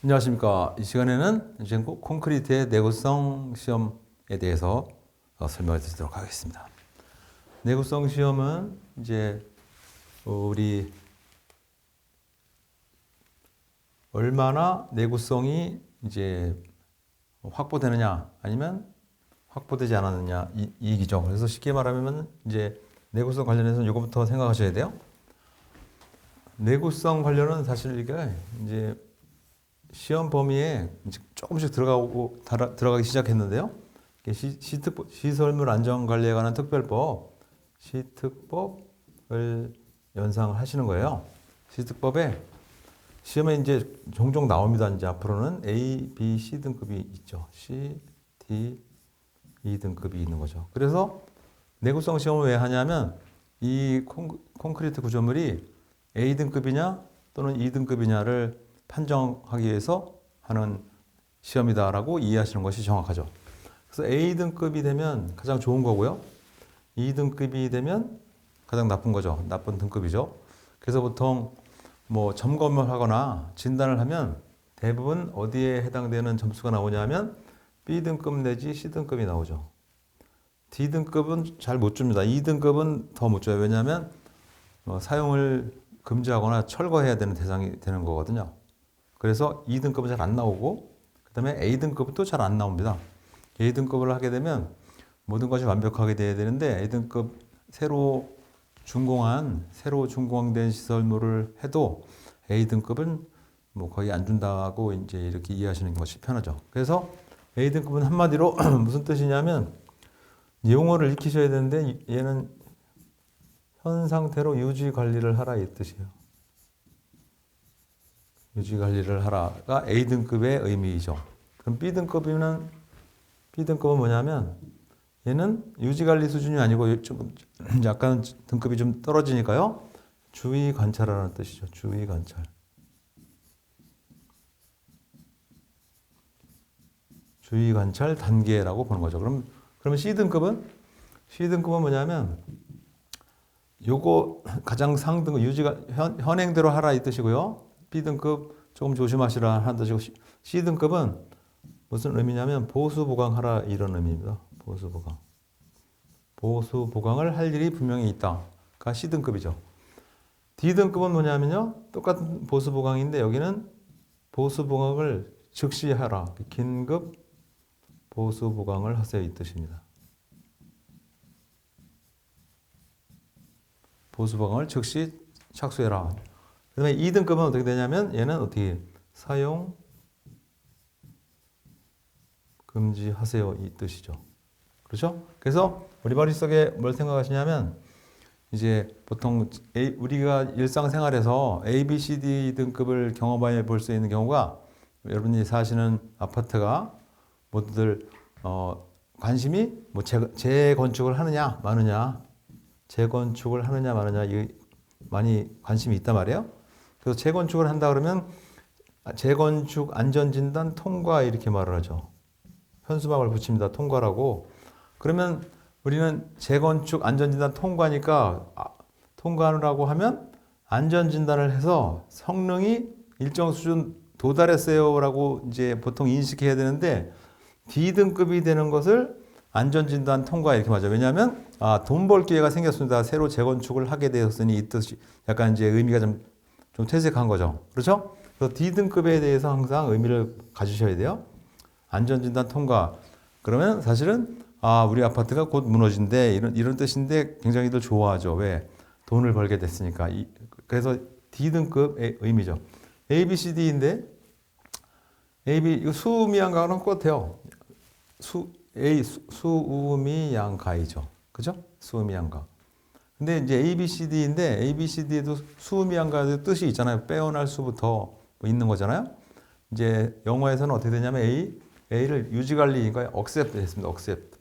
안녕하십니까. 이 시간에는 이제 콘크리트의 내구성 시험에 대해서 설명을 드리도록 하겠습니다. 내구성 시험은 이제 우리 얼마나 내구성이 이제 확보되느냐 아니면 확보되지 않았느냐 이 얘기죠. 그래서 쉽게 말하면 이제 내구성 관련해서는 이거부터 생각하셔야 돼요. 내구성 관련은 사실 이게 이제 시험 범위에 조금씩 들어가기 시작했는데요. 시설물 안전관리에 관한 특별법, 시특법을 연상을 하시는 거예요. 시특법에 시험에 이제 종종 나옵니다. 이제 앞으로는 A, B, C 등급이 있죠. C, D, E 등급이 있는 거죠. 그래서 내구성 시험을 왜 하냐면 이 콘크리트 구조물이 A 등급이냐 또는 E 등급이냐를 판정하기 위해서 하는 시험이다라고 이해하시는 것이 정확하죠. 그래서 A 등급이 되면 가장 좋은 거고요. E 등급이 되면 가장 나쁜 거죠. 나쁜 등급이죠. 그래서 보통 뭐 점검을 하거나 진단을 하면 대부분 어디에 해당되는 점수가 나오냐면 B 등급 내지 C 등급이 나오죠. D 등급은 잘 못 줍니다. E 등급은 더 못 줘요. 왜냐하면 사용을 금지하거나 철거해야 되는 대상이 되는 거거든요. 그래서 2등급은 잘 안 나오고 그 다음에 A등급은 또 잘 안 나옵니다. A등급을 하게 되면 모든 것이 완벽하게 돼야 되는데 A등급 새로 준공된 시설물을 해도 A등급은 뭐 거의 안 준다고 이제 이렇게 이해하시는 것이 편하죠. 그래서 A등급은 한마디로 무슨 뜻이냐면 용어를 익히셔야 되는데 얘는 현 상태로 유지 관리를 하라 이 뜻이에요. 유지 관리를 하라가 A등급의 의미이죠. 그럼 B등급은 뭐냐면 얘는 유지 관리 수준이 아니고 좀 약간 등급이 좀 떨어지니까요. 주의 관찰하라는 뜻이죠. 주의 관찰. 주의 관찰 단계라고 보는 거죠. 그러면 C등급은 뭐냐면 요거 가장 상등급 유지가 현행대로 하라 이 뜻이고요. B등급 조금 조심하시라 하는 뜻이고 C등급은 무슨 의미냐면 보수 보강하라 이런 의미입니다. 보수 보강을 할 일이 분명히 있다가 C등급이죠. D등급은 뭐냐면요. 똑같은 보수 보강인데 여기는 보수 보강을 즉시 하라. 긴급 보수 보강을 하세요 이 뜻입니다. 보수 보강을 즉시 착수해라. 그 다음에 2등급은 어떻게 되냐면 얘는 어떻게 사용 금지하세요 이 뜻이죠. 그렇죠? 그래서 우리 머릿속에 뭘 생각하시냐면 이제 보통 우리가 일상생활에서 A, B, C, D 등급을 경험해 볼 수 있는 경우가 여러분이 사시는 아파트가 모두들 관심이 뭐 재건축을 하느냐 마느냐 많이 관심이 있단 말이에요. 그래서 재건축을 한다 그러면 재건축 안전진단 통과 이렇게 말을 하죠. 현수막을 붙입니다. 통과라고. 그러면 우리는 재건축 안전진단 통과니까 통과하라고 하면 안전진단을 해서 성능이 일정 수준 도달했어요라고 이제 보통 인식해야 되는데 D등급이 되는 것을 안전진단 통과 이렇게 맞아요. 왜냐하면 돈 벌 기회가 생겼습니다. 새로 재건축을 하게 되었으니 이 뜻이 약간 이제 의미가 좀 퇴색한 거죠. 그렇죠? 그래서 D등급에 대해서 항상 의미를 가지셔야 돼요. 안전진단 통과. 그러면 사실은 우리 아파트가 곧 무너진대 이런 뜻인데 굉장히들 좋아하죠. 왜? 돈을 벌게 됐으니까. 그래서 D등급의 의미죠. A, B, C, D인데 이거 수미양가랑 똑같아요. 수미양가이죠. 그죠? 수미양가. 근데 이제 A, B, C, D인데 A, B, C, D에도 수미양가의 뜻이 있잖아요. 빼어날 수부터 있는 거잖아요. 이제 영어에서는 어떻게 되냐면 A를 유지관리니까 accept 했습니다. accept.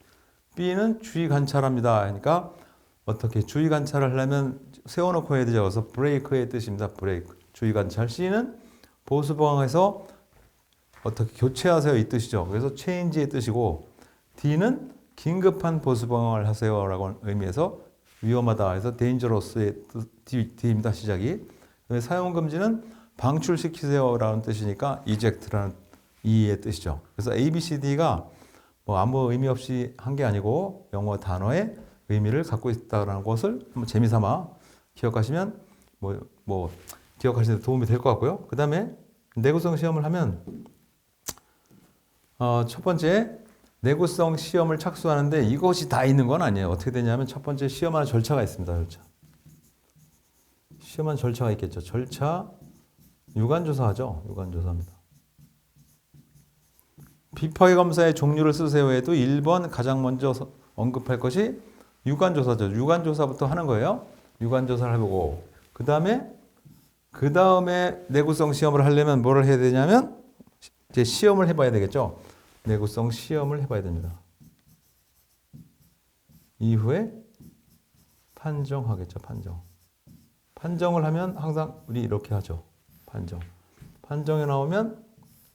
B는 주의 관찰합니다. 그러니까 어떻게 주의 관찰을 하려면 세워놓고 해야 되죠. 그래서 break의 뜻입니다. break. 주의 관찰. C는 보수 보강해서 어떻게 교체하세요 이 뜻이죠. 그래서 change의 뜻이고 D는 긴급한 보수 보강을 하세요라고 의미해서 위험하다 해서 dangerous의 D입니다. 시작이. 사용 금지는 방출시키세요라는 뜻이니까 eject라는 이의 뜻이죠. 그래서 A, B, C, D가 뭐 아무 의미 없이 한 게 아니고 영어 단어의 의미를 갖고 있다는 것을 한번 재미삼아 기억하시면 뭐 기억하시는 데 도움이 될 것 같고요. 그 다음에 내구성 시험을 하면 첫 번째 내구성 시험을 착수하는데 이것이 다 있는 건 아니에요. 어떻게 되냐면 첫 번째 시험하는 절차가 있습니다. 절차. 시험하는 절차가 있겠죠. 절차 유관조사하죠. 유관조사입니다. 비파괴 검사의 종류를 쓰세요에도 1번 가장 먼저 언급할 것이 유관조사죠. 유관조사부터 하는 거예요. 유관조사를 해보고 그 다음에 내구성 시험을 하려면 뭐를 해야 되냐면 이제 시험을 해봐야 되겠죠. 내구성 시험을 해봐야 됩니다. 이후에 판정하겠죠. 판정을 하면 항상 우리 이렇게 하죠. 판정에 나오면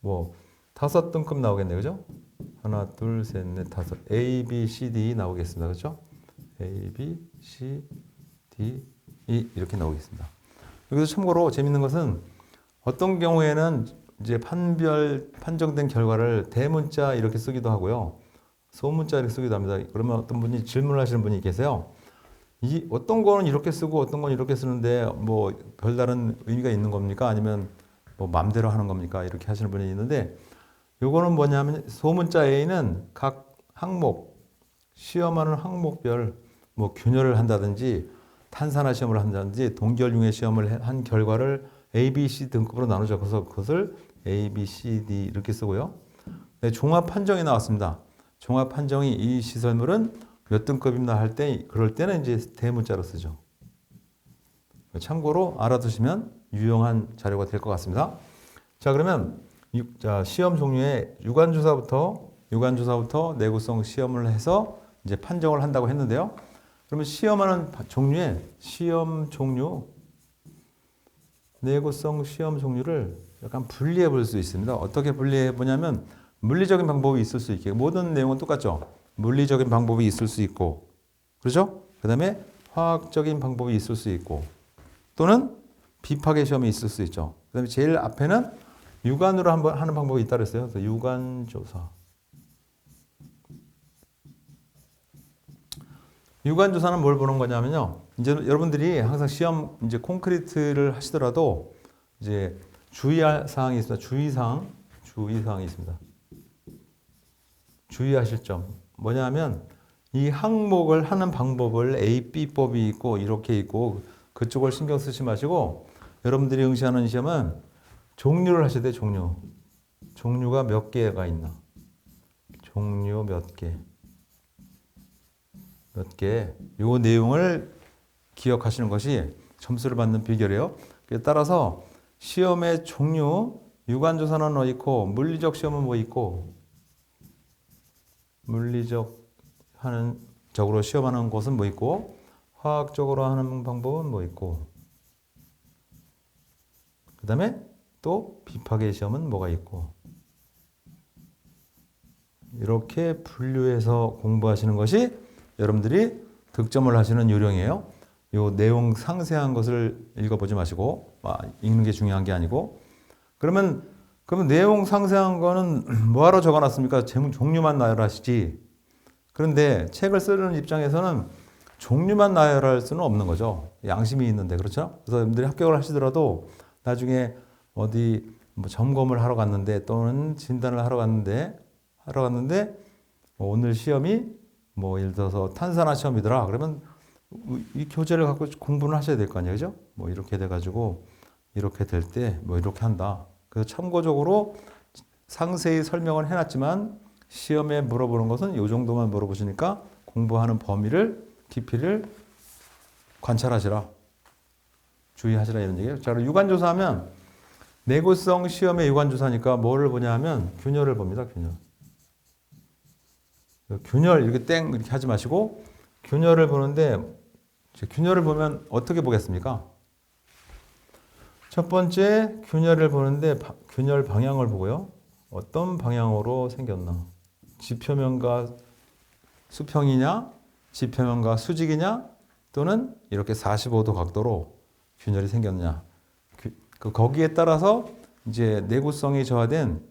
뭐 5등급 나오겠네요. 그죠? 하나, 둘, 셋, 넷, 다섯. A, B, C, D 나오겠습니다. 그렇죠? A, B, C, D, E 이렇게 나오겠습니다. 여기서 참고로 재밌는 것은 어떤 경우에는 이제 판정된 결과를 대문자 이렇게 쓰기도 하고요. 소문자 이렇게 쓰기도 합니다. 그러면 어떤 분이 질문을 하시는 분이 계세요. 어떤 거는 이렇게 쓰고 어떤 건 이렇게 쓰는데 뭐 별다른 의미가 있는 겁니까? 아니면 뭐 맘대로 하는 겁니까? 이렇게 하시는 분이 있는데 요거는 뭐냐면 소문자 A는 각 항목, 시험하는 항목별 뭐 균열을 한다든지 탄산화 시험을 한다든지 동결융해 시험을 한 결과를 A, B, C 등급으로 나누죠. 그래서 그것을 A, B, C, D 이렇게 쓰고요. 네, 종합 판정이 나왔습니다. 종합 판정이 이 시설물은 몇 등급이나 할 때 그럴 때는 이제 대문자로 쓰죠. 참고로 알아두시면 유용한 자료가 될 것 같습니다. 자, 그러면 시험 종류의 유관조사부터 내구성 시험을 해서 이제 판정을 한다고 했는데요. 그러면 시험하는 종류의 내구성 시험 종류를 약간 분리해 볼 수 있습니다. 어떻게 분리해 보냐면 물리적인 방법이 있을 수 있게 모든 내용은 똑같죠. 물리적인 방법이 있을 수 있고, 그렇죠? 그 다음에 화학적인 방법이 있을 수 있고, 또는 비파괴 시험이 있을 수 있죠. 그 다음에 제일 앞에는 유관으로 한번 하는 방법이 있다 그랬어요. 그래서 유관조사. 유관조사는 뭘 보는 거냐면요. 이제 여러분들이 항상 시험 이제 콘크리트를 하시더라도 이제 주의할 사항이 있습니다. 주의사항이 있습니다. 주의하실 점. 뭐냐면 이 항목을 하는 방법을 A, B법이 있고 이렇게 있고 그쪽을 신경 쓰지 마시고 여러분들이 응시하는 시험은 종류를 하셔야 돼요. 종류가 몇 개가 있나. 종류 몇 개. 요 내용을 기억하시는 것이 점수를 받는 비결이에요. 따라서 시험의 종류, 유관조사는 뭐 있고 물리적 시험은 뭐 있고 적으로 시험하는 것은 뭐 있고 화학적으로 하는 방법은 뭐 있고 그 다음에 또 비파괴 시험은 뭐가 있고 이렇게 분류해서 공부하시는 것이 여러분들이 득점을 하시는 요령이에요. 요 내용 상세한 것을 읽어보지 마시고 읽는 게 중요한 게 아니고 그러면 내용 상세한 거는 뭐하러 적어놨습니까? 종류만 나열하시지. 그런데 책을 쓰는 입장에서는 종류만 나열할 수는 없는 거죠. 양심이 있는데 그렇죠? 그래서 여러분들이 합격을 하시더라도 나중에 어디 뭐 점검을 하러 갔는데 또는 진단을 하러 갔는데 오늘 시험이 뭐 예를 들어서 탄산화 시험이더라. 그러면 이 교재를 갖고 공부를 하셔야 될 거 아니에요, 그죠? 뭐 이렇게 돼가지고 이렇게 될 때 뭐 이렇게 한다. 그래서 참고적으로 상세히 설명을 해놨지만 시험에 물어보는 것은 이 정도만 물어보시니까 공부하는 범위를 깊이를 관찰하시라. 주의하시라 이런 얘기예요. 자, 그럼 유관조사하면 내구성 시험의 유관조사니까 뭐를 보냐면 균열을 봅니다. 균열 이렇게 땡 이렇게 하지 마시고 균열을 보는데 균열을 보면 어떻게 보겠습니까? 첫 번째 균열을 보는데 균열 방향을 보고요. 어떤 방향으로 생겼나? 지표면과 수평이냐? 지표면과 수직이냐? 또는 이렇게 45도 각도로 균열이 생겼냐? 거기에 따라서 이제 내구성이 저하된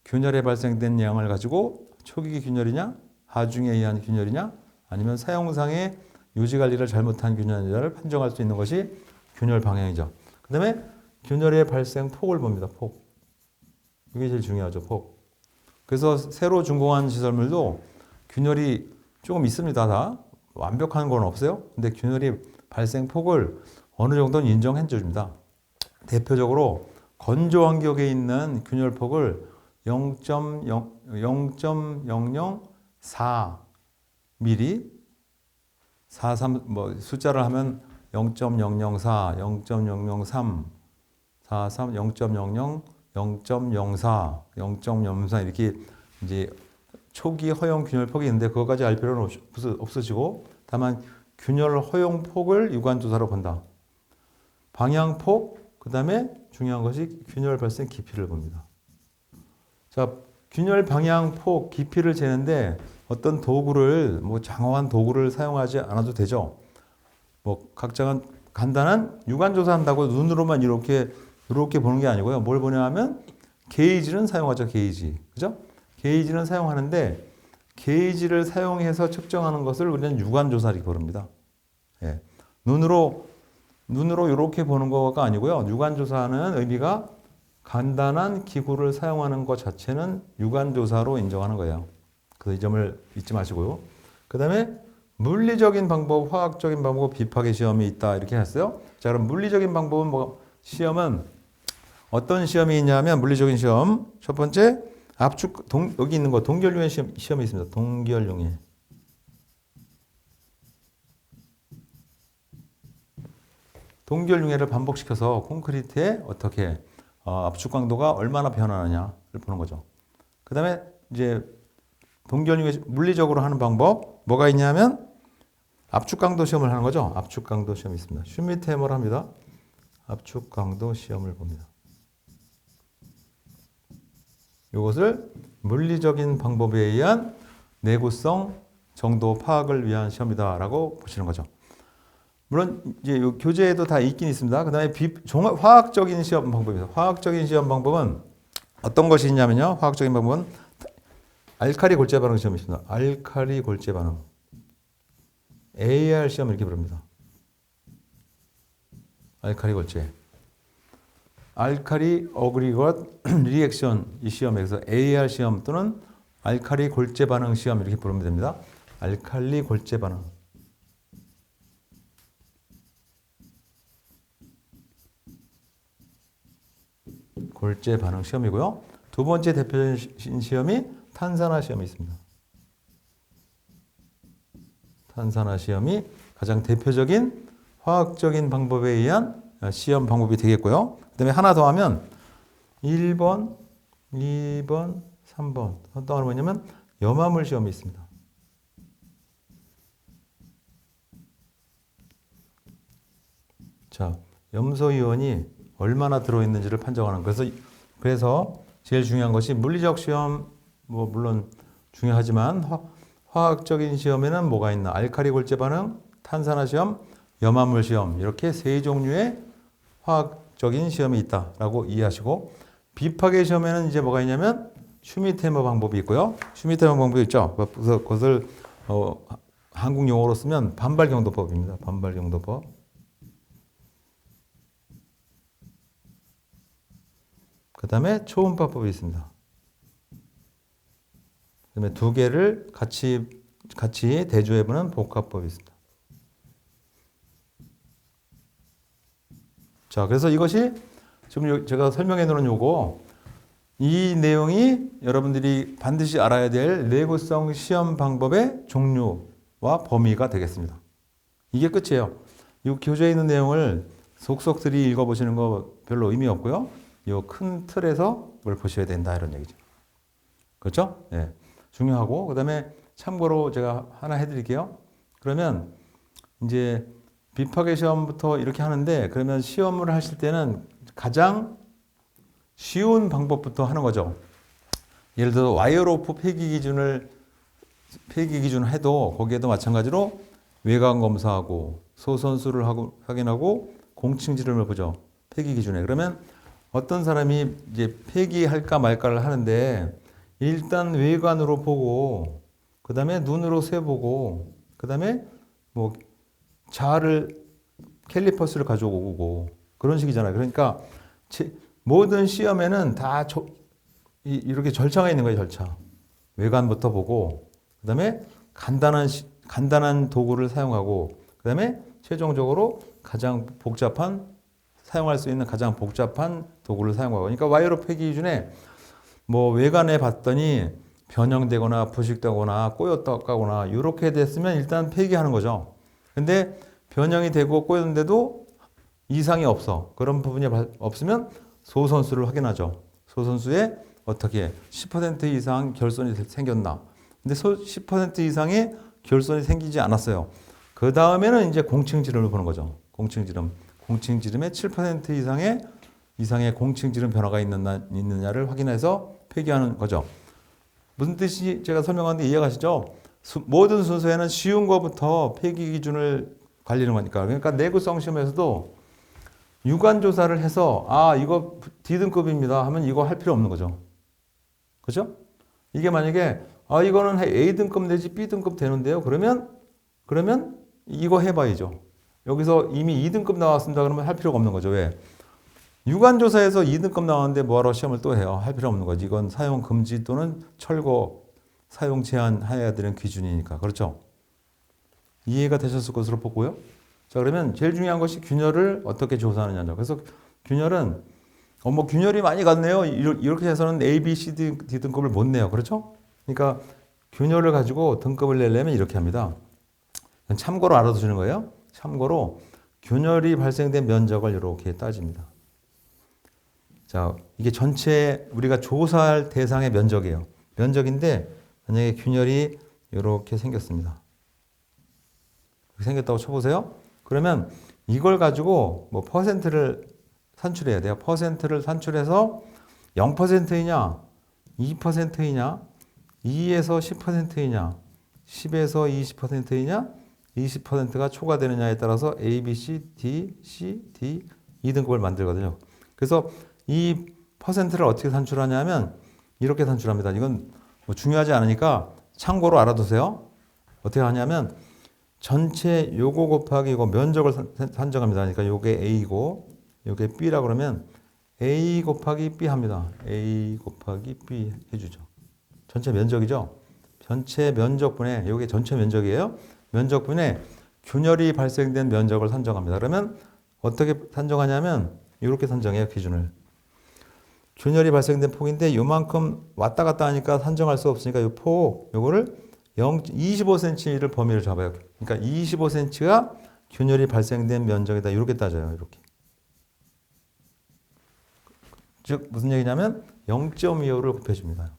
균열에 발생된 양을 가지고 초기 균열이냐, 하중에 의한 균열이냐, 아니면 사용상의 유지 관리를 잘못한 균열이냐를 판정할 수 있는 것이 균열 방향이죠. 그 다음에 균열의 발생 폭을 봅니다. 폭. 이게 제일 중요하죠. 폭. 그래서 새로 준공한 시설물도 균열이 조금 있습니다. 다. 완벽한 건 없어요. 근데 균열이 발생 폭을 어느 정도는 인정해 줍니다. 대표적으로 건조 환경에 있는 균열 폭을 0.004 mm 43 뭐 숫자를 하면 0.004, 0.003, 43, 0.00, 0.04, 0.03 이렇게 이제 초기 허용 균열 폭이 있는데 그것까지 알 필요는 없어지고 다만 균열 허용 폭을 유관 조사로 본다. 방향 폭, 그다음에 중요한 것이 균열 발생 깊이를 봅니다. 자, 균열 방향 폭 깊이를 재는데 어떤 도구를 뭐 장어한 도구를 사용하지 않아도 되죠. 뭐 각자가 간단한 유관 조사한다고 눈으로만 이렇게 보는 게 아니고요. 뭘 보냐 하면 게이지는 사용하죠. 게이지. 그죠? 게이지는 사용하는데 게이지를 사용해서 측정하는 것을 우리는 유관 조사라고 부릅니다. 예. 눈으로 이렇게 보는 거가 아니고요. 유관 조사는 의미가 간단한 기구를 사용하는 것 자체는 유관 조사로 인정하는 거예요. 그래서 이 점을 잊지 마시고요. 그 다음에 물리적인 방법, 화학적인 방법, 비파괴 시험이 있다 이렇게 했어요. 자, 그럼 물리적인 방법은 시험은 어떤 시험이 있냐면 물리적인 시험 첫 번째 압축 여기 있는 거 동결융해 시험이 있습니다. 동결융해. 동결융해를 반복시켜서 콘크리트에 어떻게 압축 강도가 얼마나 변하느냐를 보는 거죠. 그 다음에 이제 동결융해 물리적으로 하는 방법 뭐가 있냐면 압축 강도 시험을 하는 거죠. 압축 강도 시험이 있습니다. 슈미트 해머를 합니다. 압축 강도 시험을 봅니다. 이것을 물리적인 방법에 의한 내구성 정도 파악을 위한 시험이다라고 보시는 거죠. 물론 이제 요 교재에도 다 있긴 있습니다. 그다음에 화학적인 시험 방법입니다. 화학적인 시험 방법은 어떤 것이 있냐면요. 화학적인 방법은 알카리 골재 반응 시험이 있습니다. 알카리 골재 반응. AR 시험 이렇게 부릅니다. 알카리 골재. 알카리 어그리것 리액션 이 시험에서 AR 시험 또는 알카리 골재 반응 시험 이렇게 부르면 됩니다. 알칼리 골재 반응. 골재 반응 시험이고요. 두 번째 대표적인 시험이 탄산화 시험이 있습니다. 탄산화 시험이 가장 대표적인 화학적인 방법에 의한 시험 방법이 되겠고요. 그 다음에 하나 더 하면 1번, 2번, 3번. 또 하나 뭐냐면 염화물 시험이 있습니다. 자, 염소이온이 얼마나 들어있는지를 판정하는. 그래서 제일 중요한 것이 물리적 시험, 뭐 물론 중요하지만 화학적인 시험에는 뭐가 있나? 알카리 골재 반응, 탄산화 시험, 염화물 시험 이렇게 세 종류의 화학적인 시험이 있다라고 이해하시고 비파괴 시험에는 이제 뭐가 있냐면 슈미트해머 방법이 있고요. 슈미트해머 방법이 있죠. 그래서 그것을 한국 용어로 쓰면 반발경도법입니다. 반발경도법. 그 다음에 초음파법이 있습니다. 그 다음에 두 개를 같이 대조해보는 복합법이 있습니다. 자, 그래서 이것이 지금 제가 설명해 놓은 요거, 이 내용이 여러분들이 반드시 알아야 될 내구성 시험 방법의 종류와 범위가 되겠습니다. 이게 끝이에요. 이 교재에 있는 내용을 속속들이 읽어보시는 거 별로 의미 없고요. 이 큰 틀에서 그걸 보셔야 된다 이런 얘기죠. 그렇죠? 네. 중요하고 그 다음에 참고로 제가 하나 해드릴게요. 그러면 이제 비파괴 시험부터 이렇게 하는데 그러면 시험을 하실 때는 가장 쉬운 방법부터 하는 거죠. 예를 들어 와이어로프 폐기 기준을 해도 거기에도 마찬가지로 외관 검사하고 소선수를 확인하고 공칭 지름을 보죠. 폐기 기준에. 그러면 어떤 사람이 이제 폐기할까 말까를 하는데 일단 외관으로 보고 그 다음에 눈으로 세보고 그 다음에 뭐 캘리퍼스를 가져오고 그런 식이잖아요. 그러니까 모든 시험에는 다 이렇게 절차가 있는 거예요. 절차. 외관부터 보고 그 다음에 간단한 도구를 사용하고 그 다음에 최종적으로 사용할 수 있는 가장 복잡한 도구를 사용하고 그러니까 와이어 폐기 기준에 뭐 외관에 봤더니 변형되거나 부식되거나 꼬였다거나 이렇게 됐으면 일단 폐기하는 거죠. 근데 변형이 되고 꼬였는데도 이상이 없어. 그런 부분이 없으면 소선수를 확인하죠. 소선수에 어떻게 10% 이상 결손이 생겼나. 근데 10% 이상의 결손이 생기지 않았어요. 그 다음에는 이제 공칭지름을 보는 거죠. 공칭지름의 7% 이상의 공칭지름 변화가 있느냐를 확인해서 폐기하는 거죠. 무슨 뜻이 제가 설명하는데 이해가시죠? 모든 순서에는 쉬운 것부터 폐기 기준을 관리하는 거니까. 그러니까 내구성 시험에서도 유관 조사를 해서 이거 D등급입니다 하면 이거 할 필요 없는 거죠. 그죠? 이게 만약에 이거는 A등급 내지 B등급 되는데요. 그러면 이거 해봐야죠. 여기서 이미 2등급 나왔습니다. 그러면 할 필요가 없는 거죠. 왜? 유관조사에서 2등급 나왔는데 뭐하러 시험을 또 해요? 할 필요 없는 거지. 이건 사용 금지 또는 철거, 사용 제한해야 되는 기준이니까. 그렇죠? 이해가 되셨을 것으로 보고요. 자, 그러면 제일 중요한 것이 균열을 어떻게 조사하느냐죠. 그래서 균열은 균열이 많이 갔네요. 이렇게 해서는 A, B, C, D 등급을 못 내요. 그렇죠? 그러니까 균열을 가지고 등급을 내려면 이렇게 합니다. 참고로 알아두시는 거예요. 참고로 균열이 발생된 면적을 이렇게 따집니다. 자, 이게 전체 우리가 조사할 대상의 면적이에요. 면적인데 만약에 균열이 이렇게 생겼습니다. 이렇게 생겼다고 쳐보세요. 그러면 이걸 가지고 뭐 퍼센트를 산출해야 돼요. 퍼센트를 산출해서 0%이냐, 2%이냐, 2에서 10%이냐, 10에서 20%이냐, 20%가 초과되느냐에 따라서 A, B, C, D, C, D 2등급을 만들거든요. 그래서 이 퍼센트를 어떻게 산출하냐면 이렇게 산출합니다. 이건 뭐 중요하지 않으니까 참고로 알아두세요. 어떻게 하냐면 전체 요거 곱하기 이거 면적을 산정합니다. 그러니까 요게 A고 요게 B라고 그러면 A 곱하기 B 합니다. A 곱하기 B 해주죠. 전체 면적이죠. 전체 면적분에 요게 전체 면적이에요. 면적분에 균열이 발생된 면적을 산정합니다. 그러면 어떻게 산정하냐면 이렇게 산정해요. 기준을. 균열이 발생된 폭인데 요만큼 왔다 갔다 하니까 산정할 수 없으니까 요 폭 요거를 25cm를 범위를 잡아요. 그러니까 25cm가 균열이 발생된 면적이다. 이렇게 따져요. 이렇게. 즉 무슨 얘기냐면 0.25를 곱해줍니다.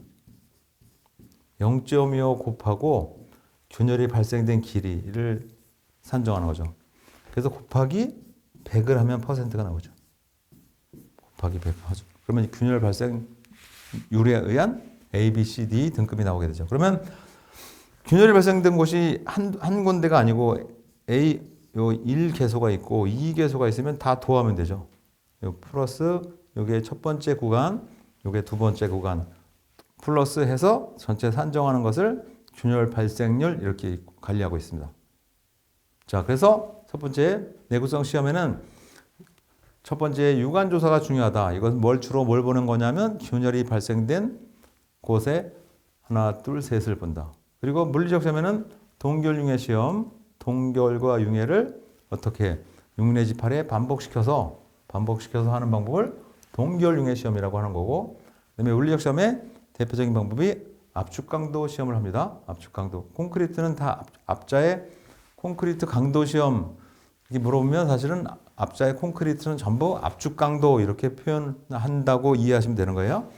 0.25 곱하고 균열이 발생된 길이를 산정하는 거죠. 그래서 곱하기 100을 하면 퍼센트가 나오죠. 곱하기 100 하죠. 그러면 균열 발생률에 의한 A, B, C, D 등급이 나오게 되죠. 그러면 균열이 발생된 곳이 한 군데가 아니고 A 요 1개소가 있고 2개소가 있으면 다 도하면 되죠. 요 플러스 요게 첫 번째 구간, 요게 두 번째 구간 플러스 해서 전체 산정하는 것을 균열 발생률 이렇게 관리하고 있습니다. 자, 그래서 첫 번째 내구성 시험에는 첫 번째 유관 조사가 중요하다. 이것은 뭘 주로 뭘 보는 거냐면 균열이 발생된 곳에 하나, 둘, 셋을 본다. 그리고 물리적 시험에는 동결 융해 시험, 동결과 융해를 어떻게 6 내지 8에 반복시켜서 하는 방법을 동결 융해 시험이라고 하는 거고, 그다음에 물리적 시험의 대표적인 방법이 압축 강도 시험을 합니다. 압축 강도. 콘크리트는 다 앞자의 콘크리트 강도 시험 이렇게 물어보면 사실은 앞자의 콘크리트는 전부 압축 강도 이렇게 표현한다고 이해하시면 되는 거예요.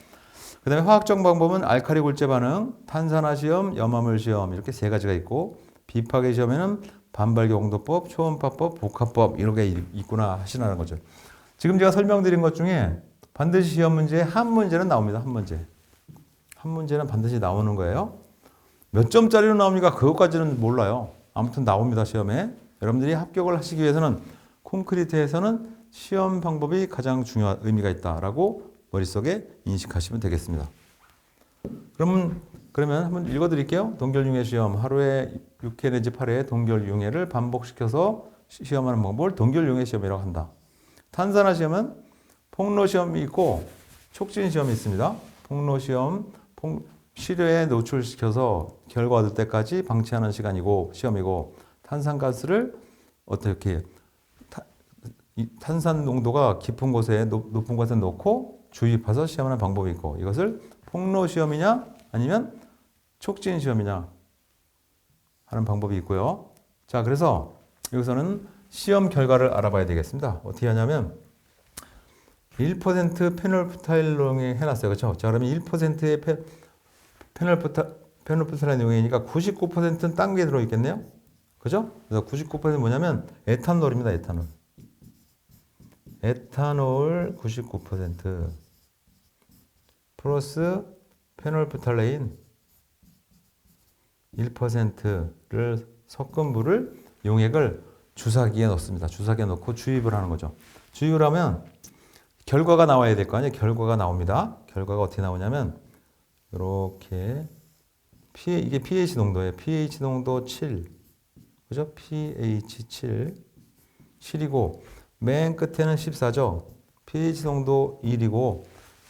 그 다음에 화학적 방법은 알카리 굴재 반응, 탄산화 시험, 염화물 시험 이렇게 세 가지가 있고, 비파괴 시험에는 반발기 공도법, 초음파법, 복합법 이렇게 있구나 하시라는 거죠. 지금 제가 설명드린 것 중에 반드시 시험 문제에 한 문제는 나옵니다. 한 문제는 반드시 나오는 거예요. 몇 점짜리로 나옵니까? 그것까지는 몰라요. 아무튼 나옵니다. 시험에. 여러분들이 합격을 하시기 위해서는 콘크리트에서는 시험 방법이 가장 중요한 의미가 있다라고 머릿속에 인식하시면 되겠습니다. 그러면 한번 읽어드릴게요. 동결융해 시험. 하루에 6회 내지 8회 동결융해를 반복시켜서 시험하는 방법을 동결융해 시험이라고 한다. 탄산화 시험은 폭로 시험이 있고 촉진 시험이 있습니다. 폭로 시험, 시료에 노출시켜서 결과 얻을 때까지 방치하는 시간이고 시험이고, 탄산가스를 어떻게 탄산 농도가 깊은 곳에 높은 곳에 놓고 주입해서 시험하는 방법이 있고, 이것을 폭로 시험이냐 아니면 촉진 시험이냐 하는 방법이 있고요. 자, 그래서 여기서는 시험 결과를 알아봐야 되겠습니다. 어떻게 하냐면 1% 페놀프타일용해 해놨어요. 그렇죠? 자, 그러면 1%의 페놀프타일린 용해니까 99%는 딴 게 들어있겠네요. 그죠? 그래서 99% 뭐냐면 에탄올입니다. 에탄올. 에탄올 99% 플러스 페놀프탈레인 1%를 섞은 물을 용액을 주사기에 넣습니다. 주사기에 넣고 주입을 하는 거죠. 주입을 하면 결과가 나와야 될 거 아니에요. 결과가 나옵니다. 결과가 어떻게 나오냐면 이렇게 이게 pH 농도예요. pH 농도 7. 그죠? pH 7이고 맨 끝에는 14죠. pH 농도 1이고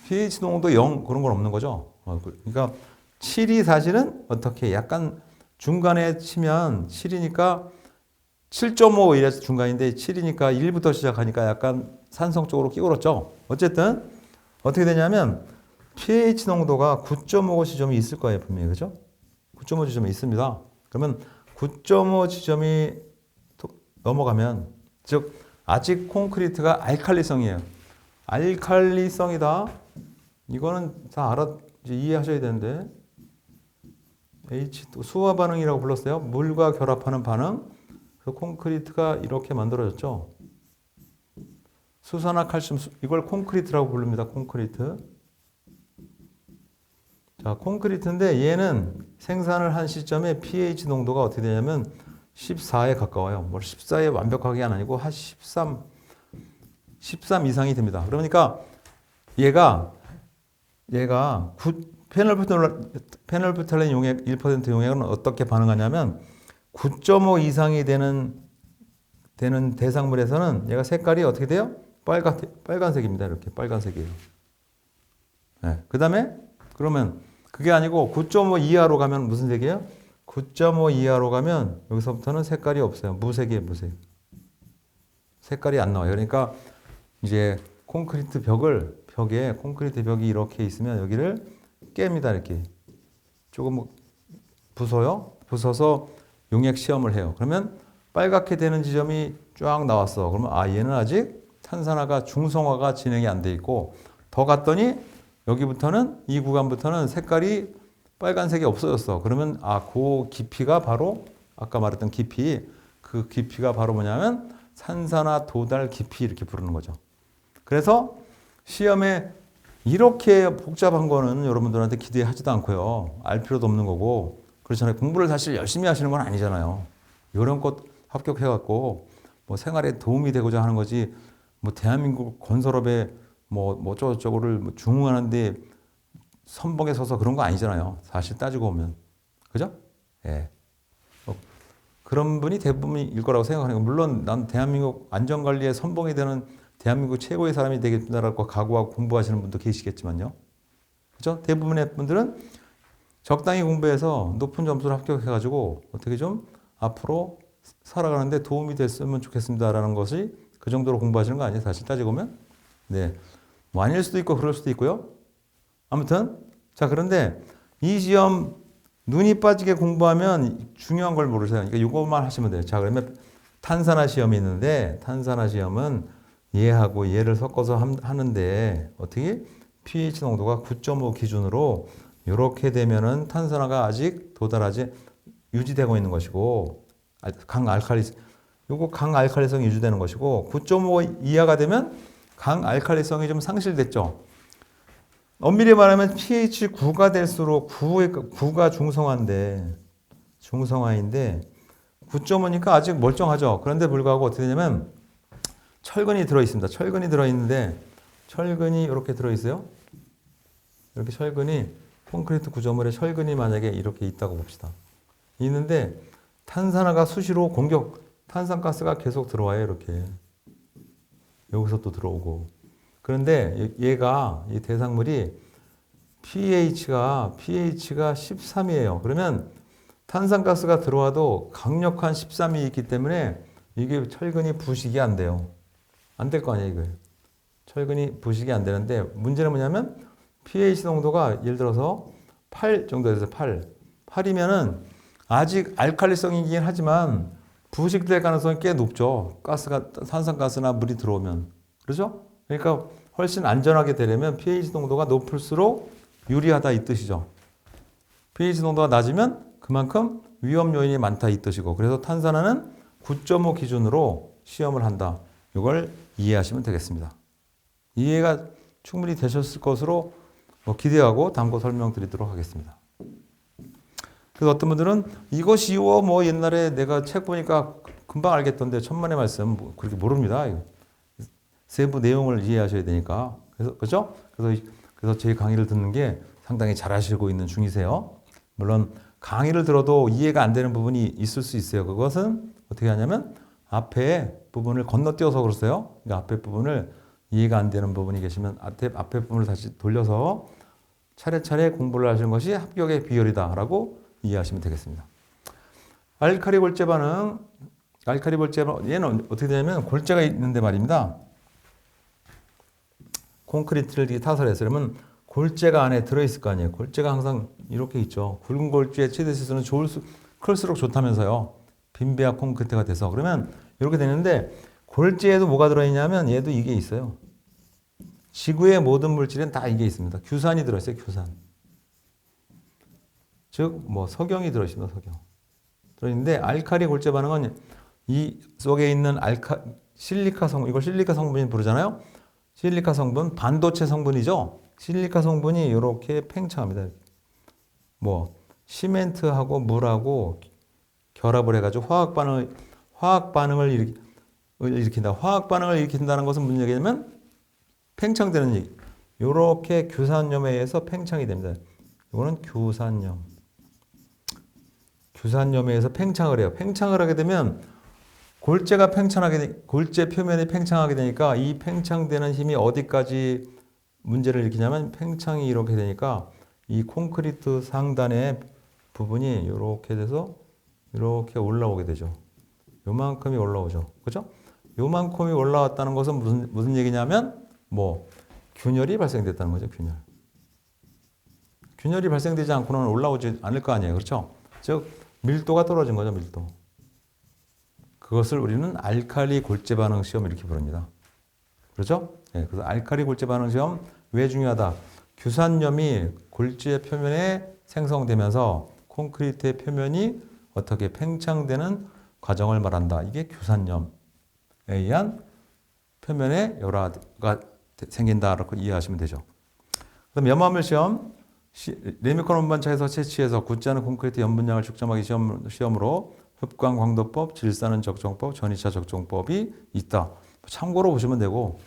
pH 농도 0 그런 건 없는 거죠. 그러니까 7이 사실은 어떻게 약간 중간에 치면 7이니까 7.5 이래서 중간인데 7이니까 1부터 시작하니까 약간 산성 쪽으로 끼울었죠. 어쨌든 어떻게 되냐면 pH 농도가 9.5 지점이 있을 거예요. 분명히. 그죠? 9.5 지점이 있습니다. 그러면 9.5 지점이 넘어가면, 즉 아직 콘크리트가 알칼리성이에요. 알칼리성이다. 이거는 다 이해하셔야 되는데, H2 수화 반응이라고 불렀어요. 물과 결합하는 반응. 그래서 콘크리트가 이렇게 만들어졌죠. 수산화 칼슘, 이걸 콘크리트라고 부릅니다. 콘크리트. 자, 콘크리트인데 얘는 생산을 한 시점에 pH 농도가 어떻게 되냐면 14에 가까워요. 뭐 14에 완벽하게 아니고 한 13 이상이 됩니다. 그러니까 얘가 페놀프탈렌 용액 1% 용액은 어떻게 반응하냐면 9.5 이상이 되는 대상물에서는 얘가 색깔이 어떻게 돼요? 빨간색입니다. 이렇게 빨간색이에요. 네. 그 다음에 그러면 그게 아니고 9.5 이하로 가면 무슨 색이에요? 9.5 이하로 가면 여기서부터는 색깔이 없어요. 무색이에요. 무색. 색깔이 안 나와요. 그러니까 이제 콘크리트 벽에 콘크리트 벽이 이렇게 있으면 여기를 깹니다. 이렇게 조금 부숴요. 부숴서 용액 시험을 해요. 그러면 빨갛게 되는 지점이 쫙 나왔어. 그러면 얘는 아직 탄산화가 중성화가 진행이 안 돼 있고, 더 갔더니 여기부터는 이 구간부터는 색깔이 빨간색이 없어졌어. 그러면 그 깊이가 바로 아까 말했던 깊이, 그 깊이가 바로 뭐냐면 산산화 도달 깊이 이렇게 부르는 거죠. 그래서 시험에 이렇게 복잡한 거는 여러분들한테 기대하지도 않고요. 알 필요도 없는 거고, 그렇잖아요. 공부를 사실 열심히 하시는 건 아니잖아요. 이런 것 합격해갖고 뭐 생활에 도움이 되고자 하는 거지, 뭐 대한민국 건설업에 뭐 저거를 중흥하는데 선봉에 서서 그런 거 아니잖아요. 사실 따지고 보면. 그죠? 예. 그런 분이 대부분일 거라고 생각하는 거. 물론 난 대한민국 안전관리에 선봉이 되는 대한민국 최고의 사람이 되겠다라고 각오하고 공부하시는 분도 계시겠지만요. 그죠? 대부분의 분들은 적당히 공부해서 높은 점수를 합격해가지고 어떻게 좀 앞으로 살아가는데 도움이 됐으면 좋겠습니다라는 것이 그 정도로 공부하시는 거 아니에요? 사실 따지고 보면. 네. 뭐 아닐 수도 있고 그럴 수도 있고요. 아무튼 자, 그런데 이 시험 눈이 빠지게 공부하면 중요한 걸 모르세요. 그러니까 이것만 하시면 돼요. 자, 그러면 탄산화 시험이 있는데 탄산화 시험은 얘하고 얘를 섞어서 하는데 어떻게 pH 농도가 9.5 기준으로 이렇게 되면은 탄산화가 아직 유지되고 있는 것이고, 강알칼리성이 유지되는 것이고, 9.5 이하가 되면 강알칼리성이 좀 상실됐죠. 엄밀히 말하면 pH 9가 될수록 9가 중성화인데 9.5니까 아직 멀쩡하죠. 그런데 불구하고 어떻게 되냐면 철근이 들어있습니다. 철근이 들어있는데 철근이 이렇게 들어있어요. 이렇게 철근이 콘크리트 구조물에 철근이 만약에 이렇게 있다고 봅시다. 있는데 탄산화가 수시로 탄산가스가 계속 들어와요. 이렇게 여기서 또 들어오고. 그런데 얘가 이 대상물이 pH가 13이에요. 그러면 탄산가스가 들어와도 강력한 13이 있기 때문에 이게 철근이 부식이 안 돼요. 안 될 거 아니에요, 이거. 철근이 부식이 안 되는데 문제는 뭐냐면 pH 농도가 예를 들어서 8 정도 돼서 8이면은 아직 알칼리성이긴 하지만 부식될 가능성이 꽤 높죠. 산산가스나 물이 들어오면. 그렇죠? 그러니까 훨씬 안전하게 되려면 pH 농도가 높을수록 유리하다 이 뜻이죠. pH 농도가 낮으면 그만큼 위험 요인이 많다 이 뜻이고, 그래서 탄산화는 9.5 기준으로 시험을 한다. 이걸 이해하시면 되겠습니다. 이해가 충분히 되셨을 것으로 기대하고 다음 거 설명드리도록 하겠습니다. 그래서 어떤 분들은 이거 쉬워, 옛날에 내가 책 보니까 금방 알겠던데 천만의 말씀 그렇게 모릅니다. 세부 내용을 이해하셔야 되니까. 그래서 제 강의를 듣는 게 상당히 잘하시고 있는 중이세요. 물론 강의를 들어도 이해가 안 되는 부분이 있을 수 있어요. 그것은 어떻게 하냐면 앞에 부분을 건너뛰어서 그러세요. 그러니까 앞에 부분을 이해가 안 되는 부분이 계시면 앞에 부분을 다시 돌려서 차례차례 공부를 하시는 것이 합격의 비결이다라고 이해하시면 되겠습니다. 알칼리 골재 반응, 얘는 어떻게 되냐면 골재가 있는데 말입니다. 콘크리트를 타설해서 그러면 골재가 안에 들어있을 거 아니에요. 골재가 항상 이렇게 있죠. 굵은 골재의 최대시수는 클수록 좋다면서요. 빈배합 콘크리트가 돼서. 그러면 이렇게 되는데 골재에도 뭐가 들어있냐면 얘도 이게 있어요. 지구의 모든 물질은 다 이게 있습니다. 규산이 들어있어요. 규산. 즉 석영이 들어있습니다. 석영. 들어있는데 알칼리 골재 반응은 이 속에 있는 실리카 성분, 이걸 실리카 성분이 부르잖아요. 실리카 성분, 반도체 성분이죠. 실리카 성분이 이렇게 팽창합니다. 시멘트하고 물하고 결합을 해가지고 화학 반응을 일으킨다. 화학 반응을 일으킨다는 것은 무슨 얘기냐면 팽창되는 얘기. 이렇게 규산염에 의해서 팽창이 됩니다. 이거는 규산염. 규산염에 의해서 팽창을 해요. 팽창을 하게 되면 골재 표면이 팽창하게 되니까 이 팽창되는 힘이 어디까지 문제를 일으키냐면 팽창이 이렇게 되니까 이 콘크리트 상단의 부분이 이렇게 돼서 이렇게 올라오게 되죠. 요만큼이 올라오죠. 그죠? 요만큼이 올라왔다는 것은 무슨 얘기냐면 균열이 발생됐다는 거죠. 균열이 발생되지 않고는 올라오지 않을 거 아니에요. 그렇죠? 즉 밀도가 떨어진 거죠. 밀도. 그것을 우리는 알칼리 골재 반응 시험 이렇게 부릅니다. 그렇죠? 네, 그래서 알칼리 골재 반응 시험 왜 중요하다? 규산염이 골재 표면에 생성되면서 콘크리트의 표면이 어떻게 팽창되는 과정을 말한다. 이게 규산염에 의한 표면에 열화가 생긴다라고 이해하시면 되죠. 그다음 염화물 시험, 레미콘 원반차에서 채취해서 굳지 않은 콘크리트 염분량을 측정하기 시험으로 흡광 광도법, 질산은 적정법, 전이차 적정법이 있다. 참고로 보시면 되고,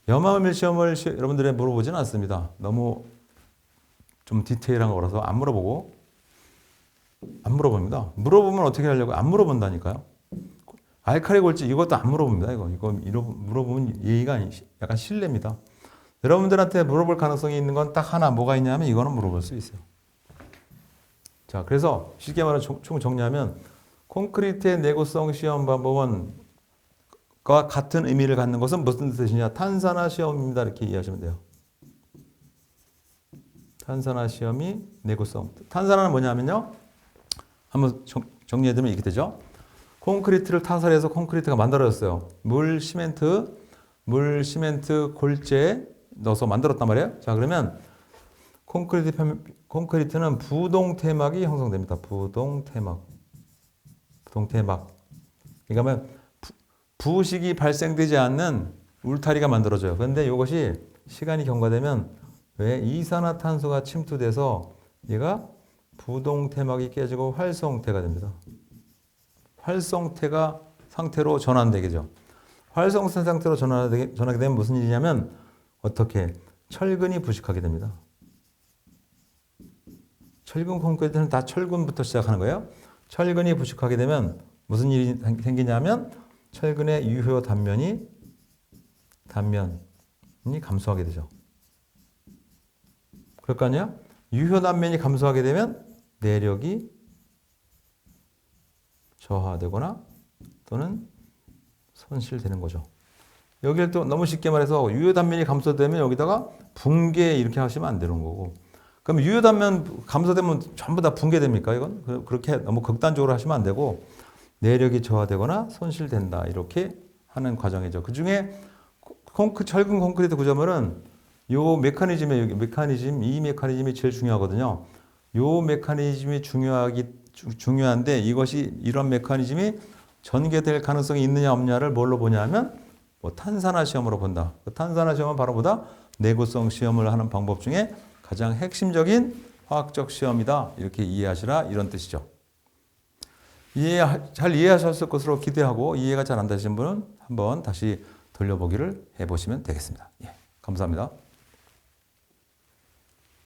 염화물 시험을 여러분들이 물어보지는 않습니다. 너무 좀 디테일한 거라서 안 물어봅니다. 물어보면 어떻게 하려고? 안 물어본다니까요. 알칼리 골재 이것도 안 물어봅니다. 이거 물어보면 예의가 약간 실례입니다. 여러분들한테 물어볼 가능성이 있는 건 딱 하나 뭐가 있냐면 이거는 물어볼 수 있어요. 자, 그래서 쉽게 말하면 총 정리하면 콘크리트의 내구성 시험 방법과 같은 의미를 갖는 것은 무슨 뜻이냐? 탄산화 시험입니다. 이렇게 이해하시면 돼요. 탄산화 시험이 내구성. 탄산화는 뭐냐면요. 한번 정리해드리면 이렇게 되죠. 콘크리트를 타설해서 콘크리트가 만들어졌어요. 물, 시멘트, 골재 넣어서 만들었단 말이에요. 자, 그러면 콘크리트는 부동태막이 형성됩니다. 부동태막. 그러니까 부식이 발생되지 않는 울타리가 만들어져요. 그런데 이것이 시간이 경과되면 왜 이산화탄소가 침투돼서 얘가 부동태막이 깨지고 활성태가 됩니다. 활성태가 상태로 전환되겠죠. 활성산 상태로 전하게 되면 무슨 일이냐면 어떻게 철근이 부식하게 됩니다. 철근 콘크리트는 다 철근부터 시작하는 거예요. 철근이 부식하게 되면 무슨 일이 생기냐면 철근의 유효 단면이 감소하게 되죠. 그럴 거 아니야? 유효 단면이 감소하게 되면 내력이 저하되거나 또는 손실되는 거죠. 여기를 또 너무 쉽게 말해서 유효 단면이 감소되면 여기다가 붕괴 이렇게 하시면 안 되는 거고. 그럼 유효 단면 감소되면 전부 다 붕괴됩니까? 이건 그렇게 너무 극단적으로 하시면 안 되고 내력이 저하되거나 손실된다 이렇게 하는 과정이죠. 그 중에 철근 콘크리트 구조물은 이 메커니즘이 제일 중요하거든요. 이 메커니즘이 중요한데 이것이 이런 메커니즘이 전개될 가능성이 있느냐 없느냐를 뭘로 보냐면 탄산화 시험으로 본다. 탄산화 시험은 바로 내구성 시험을 하는 방법 중에 가장 핵심적인 화학적 시험이다. 이렇게 이해하시라 이런 뜻이죠. 잘 이해하셨을 것으로 기대하고 이해가 잘 안 되신 분은 한번 다시 돌려보기를 해보시면 되겠습니다. 예, 감사합니다.